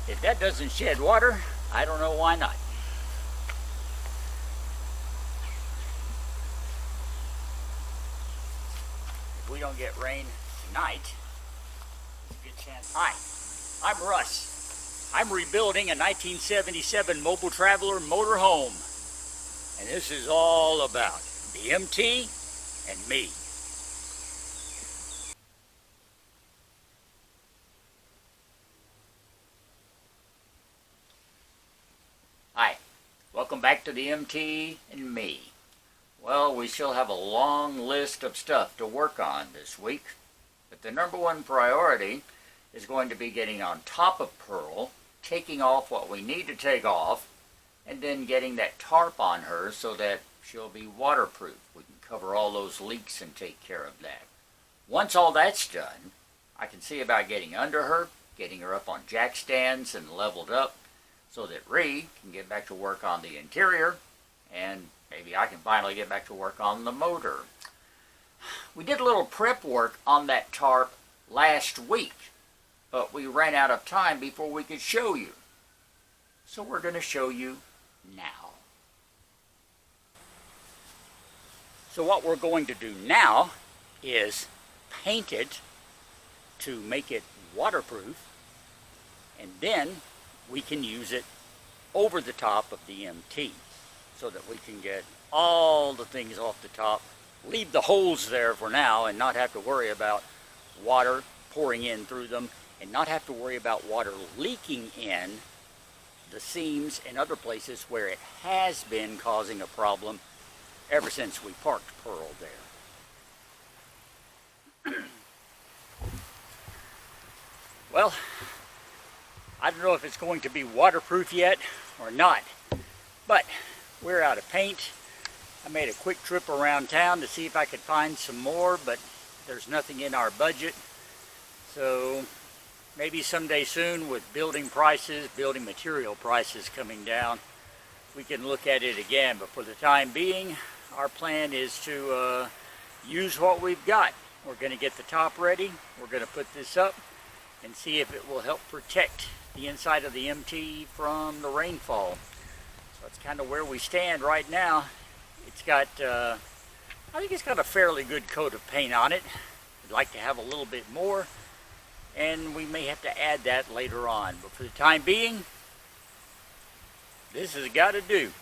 If that doesn't shed water, I don't know why not. If we don't get rain tonight, there's a good chance. Hi, I'm Russ. I'm rebuilding a 1977 Mobile Traveler motorhome. And this is all about the MT and me. Hi, welcome back to the MT and me. Well, we still have a long list of stuff to work on this week, but the number one priority is going to be getting on top of Pearl, taking off what we need to take off, and then getting that tarp on her so that she'll be waterproof. We can cover all those leaks and take care of that. Once all that's done, I can see about getting under her, getting her up on jack stands and leveled up, so that Ree can get back to work on the interior, and maybe I can finally get back to work on the motor. We did a little prep work on that tarp last week, but we ran out of time before we could show you. So we're going to show you now. So what we're going to do now is paint it to make it waterproof, and then we can use it over the top of the MT so that we can get all the things off the top, leave the holes there for now and not have to worry about water pouring in through them, and not have to worry about water leaking in the seams and other places where it has been causing a problem ever since we parked Pearl there. Well, I don't know if it's going to be waterproof yet or not, but we're out of paint. I made a quick trip around town to see if I could find some more, but there's nothing in our budget. So maybe someday soon, with building material prices coming down, we can look at it again. But for the time being, our plan is to use what we've got. We're going to get the top ready. We're going to put this up and see if it will help protect the inside of the MT from the rainfall. So that's kind of where we stand right now. It's got, I think it's got a fairly good coat of paint on it. I'd like to have a little bit more, and we may have to add that later on. But for the time being, this has got to do.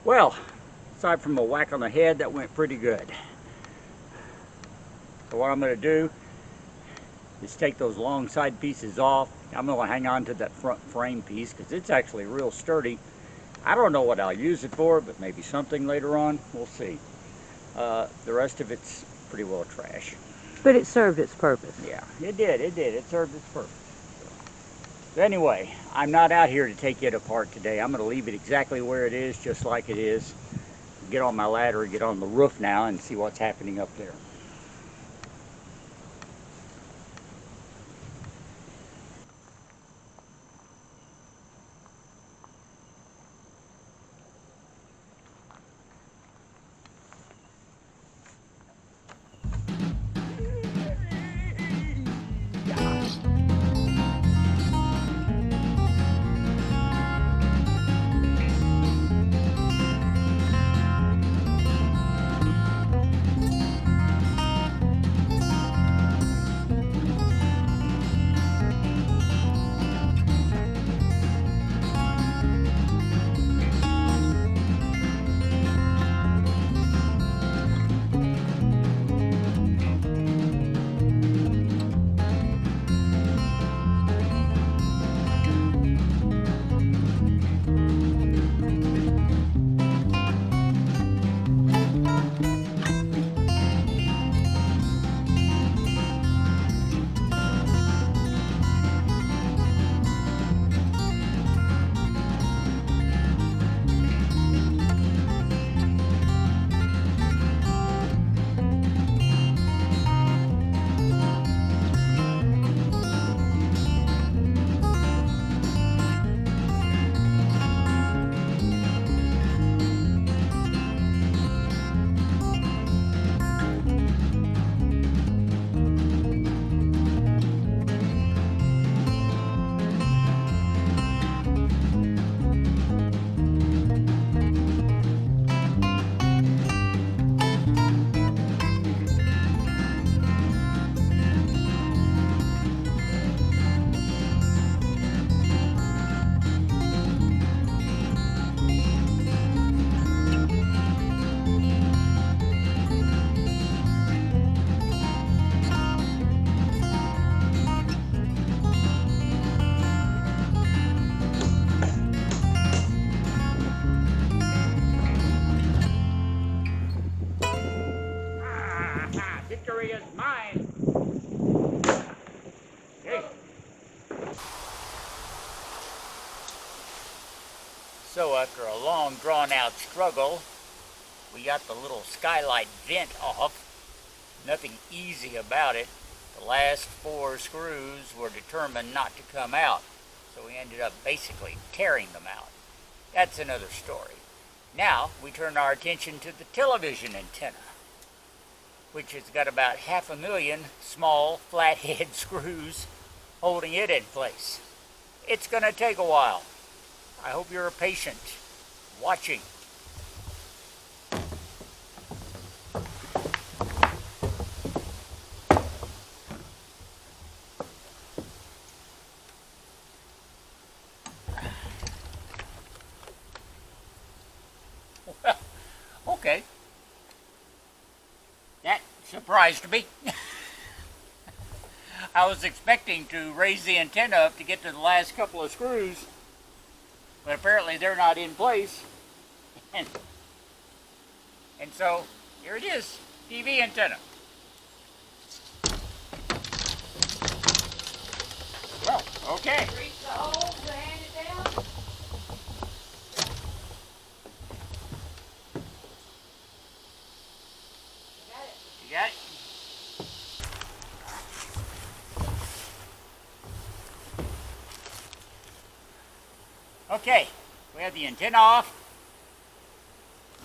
Well, aside from a whack on the head, that went pretty good. So what I'm going to do is take those long side pieces off. I'm going to hang on to that front frame piece because it's actually real sturdy. I don't know what I'll use it for, but maybe something later on. We'll see. The rest of it's pretty well trash. But it served its purpose. Yeah, it did. It served its purpose. So anyway, I'm not out here to take it apart today. I'm going to leave it exactly where it is, just like it is. Get on my ladder, get on the roof now, and see what's happening up there. Victory is mine! Okay. So after a long drawn-out struggle, we got the little skylight vent off. Nothing easy about it. The last 4 screws were determined not to come out, so we ended up basically tearing them out. That's another story. Now we turn our attention to the television antenna, which has got about 500,000 small flathead screws holding it in place. It's going to take a while. I hope you're patient watching. Well, okay. That surprised me. I was expecting to raise the antenna up to get to the last couple of screws, but apparently they're not in place. And so here it is, TV antenna. Well, okay. Reach the hole to hand it down. You got it? Okay, we have the antenna off.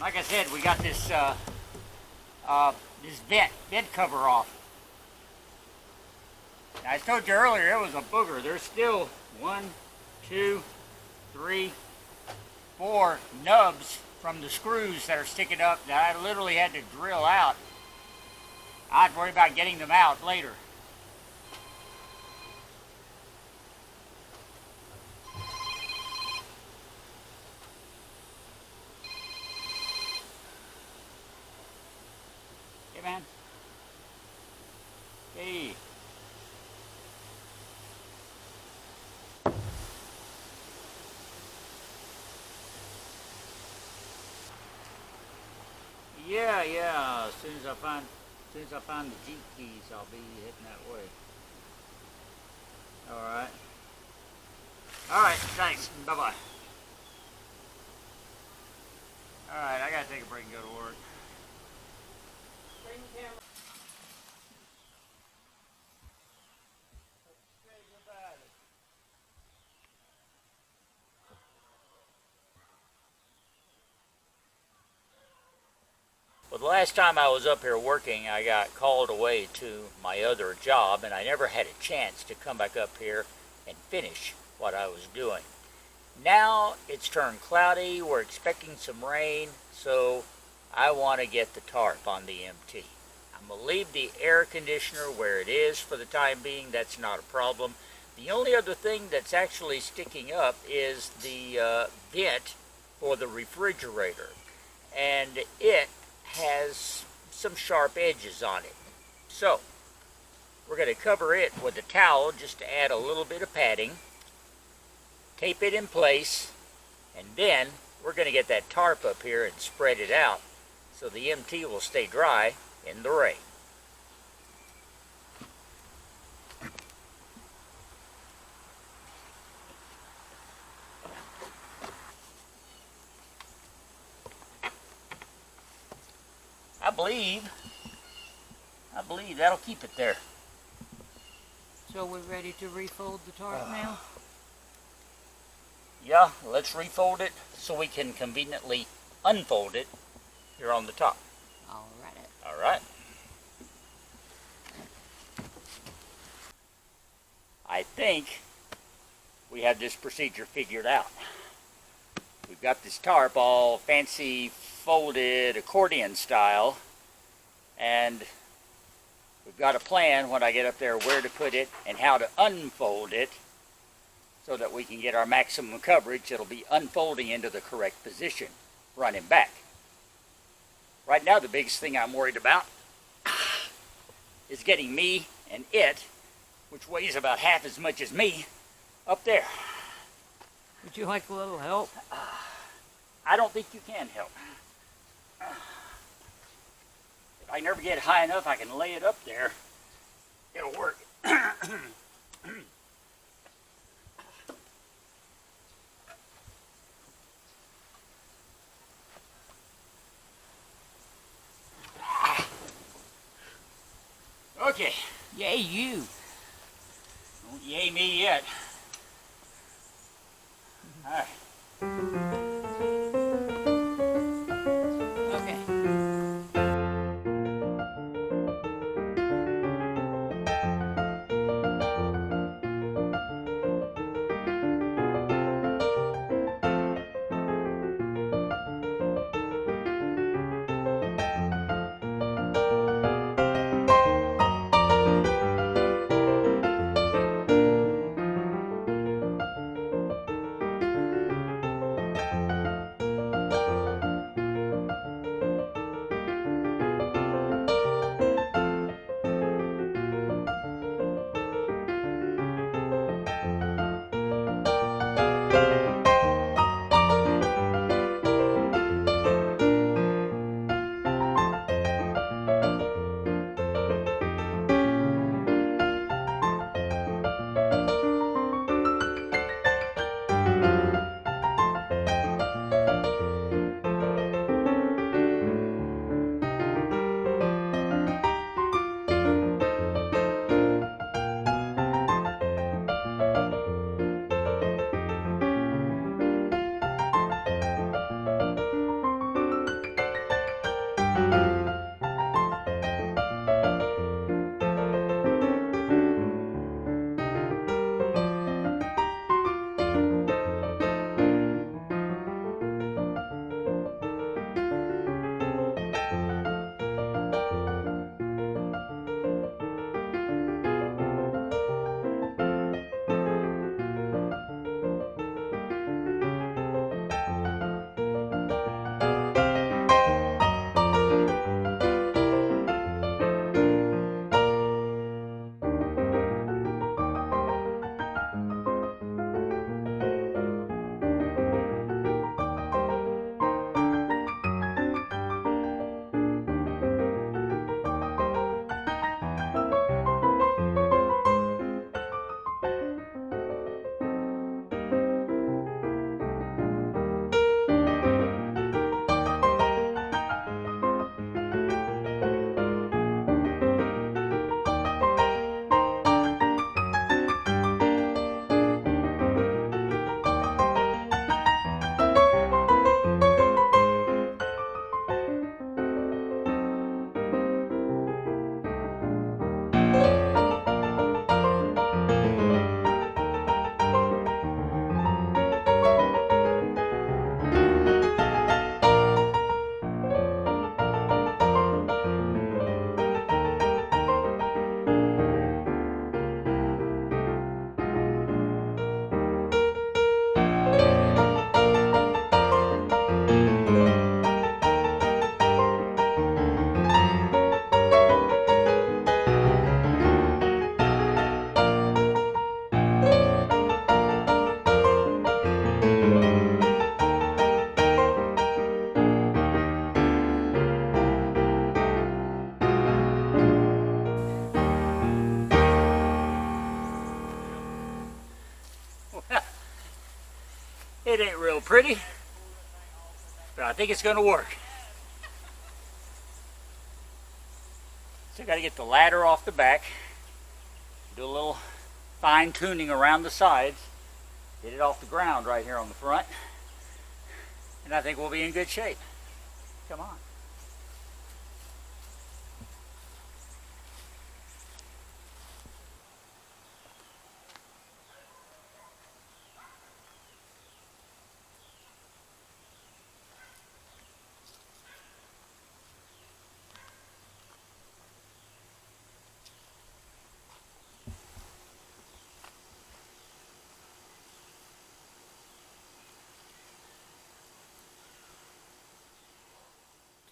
Like I said, we got this this vent cover off. Now, I told you earlier it was a booger. There's still 1, 2, 3, 4 nubs from the screws that are sticking up that I literally had to drill out. I'd worry about getting them out later. Hey, man. Hey. Yeah. As soon as I find the Jeep keys, I'll be heading that way. All right. Thanks. Bye bye. All right, I gotta take a break and go to work. Bring the camera. Well, the last time I was up here working, I got called away to my other job, and I never had a chance to come back up here and finish what I was doing. Now it's turned cloudy, we're expecting some rain, so I want to get the tarp on the MT. I'm going to leave the air conditioner where it is for the time being. That's not a problem. The only other thing that's actually sticking up is the vent for the refrigerator, and it has some sharp edges on it. So we're going to cover it with a towel just to add a little bit of padding, tape it in place, and then we're going to get that tarp up here and spread it out so the MT will stay dry in the rain. I believe that'll keep it there. So we're ready to refold the tarp now? Yeah, let's refold it so we can conveniently unfold it here on the top. All All right. I think we have this procedure figured out. We've got this tarp all fancy folded accordion style, and we've got a plan when I get up there where to put it and how to unfold it so that we can get our maximum coverage. It'll be unfolding into the correct position, running back. Right now the biggest thing I'm worried about is getting me and it, which weighs about half as much as me, up there. Would you like a little help? I don't think you can help. If I never get high enough, I can lay it up there. It'll work. Okay. Yay, you. Don't yay me yet. All right. Okay. pretty, but I think it's going to work. So I got to get the ladder off the back, do a little fine tuning around the sides, get it off the ground right here on the front, and I think we'll be in good shape. Come on.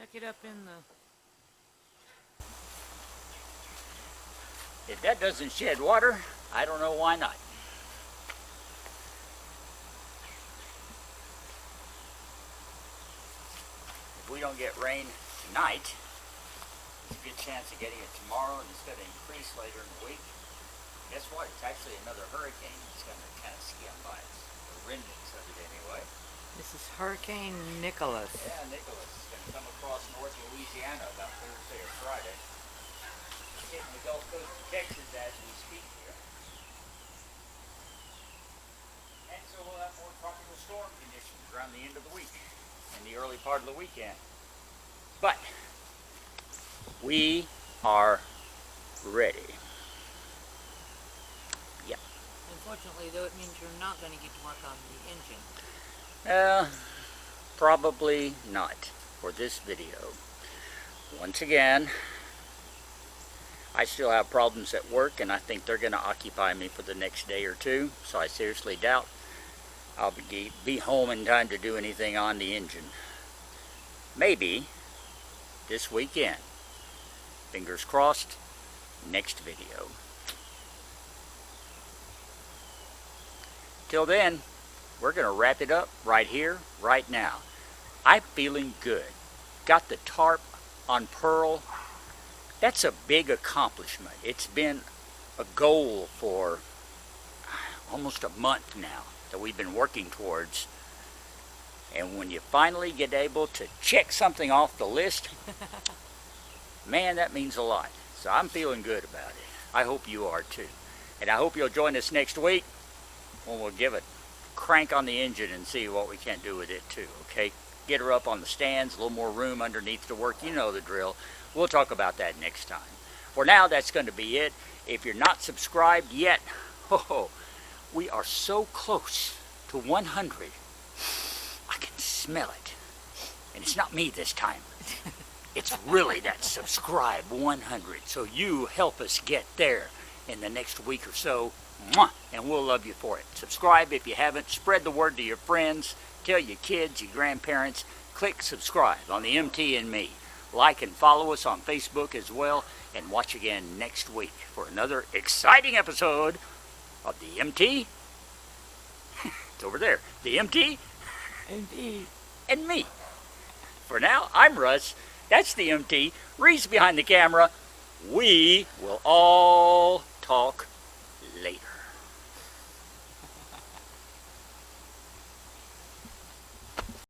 Tuck it up in the... If that doesn't shed water, I don't know why not. If we don't get rain tonight, there's a good chance of getting it tomorrow, and it's going to increase later in the week. Guess what? It's actually another hurricane that's going to kind of skim by us. The remnants of it anyway. This is Hurricane Nicholas. Yeah, Nicholas is going to come across North Louisiana about Thursday or Friday. It's hitting the Gulf Coast of Texas as we speak here. And so we'll have more tropical storm conditions around the end of the week and the early part of the weekend. But we are ready. Yep. Unfortunately, though, it means you're not going to get to work on the engine. Probably not for this video. Once again, I still have problems at work, and I think they're going to occupy me for the next day or two, so I seriously doubt I'll be home in time to do anything on the engine. Maybe this weekend. Fingers crossed, next video. Till then, we're going to wrap it up right here, right now. I'm feeling good. Got the tarp on Pearl. That's a big accomplishment. It's been a goal for almost a month now that we've been working towards. And when you finally get able to check something off the list, man, that means a lot. So I'm feeling good about it. I hope you are too. And I hope you'll join us next week when we'll give it crank on the engine and see what we can do with it too, okay? Get her up on the stands, a little more room underneath to work. You know the drill. We'll talk about that next time. For now, that's going to be it. If you're not subscribed yet, we are so close to 100. I can smell it. And it's not me this time. It's really that subscribe 100. So you help us get there in the next week or so. And we'll love you for it. Subscribe if you haven't. Spread the word to your friends. Tell your kids, your grandparents. Click subscribe on the MT and me. Like and follow us on Facebook as well. And watch again next week for another exciting episode of the MT. It's over there. The MT and me. For now, I'm Russ. That's the MT. Reese behind the camera. We will all talk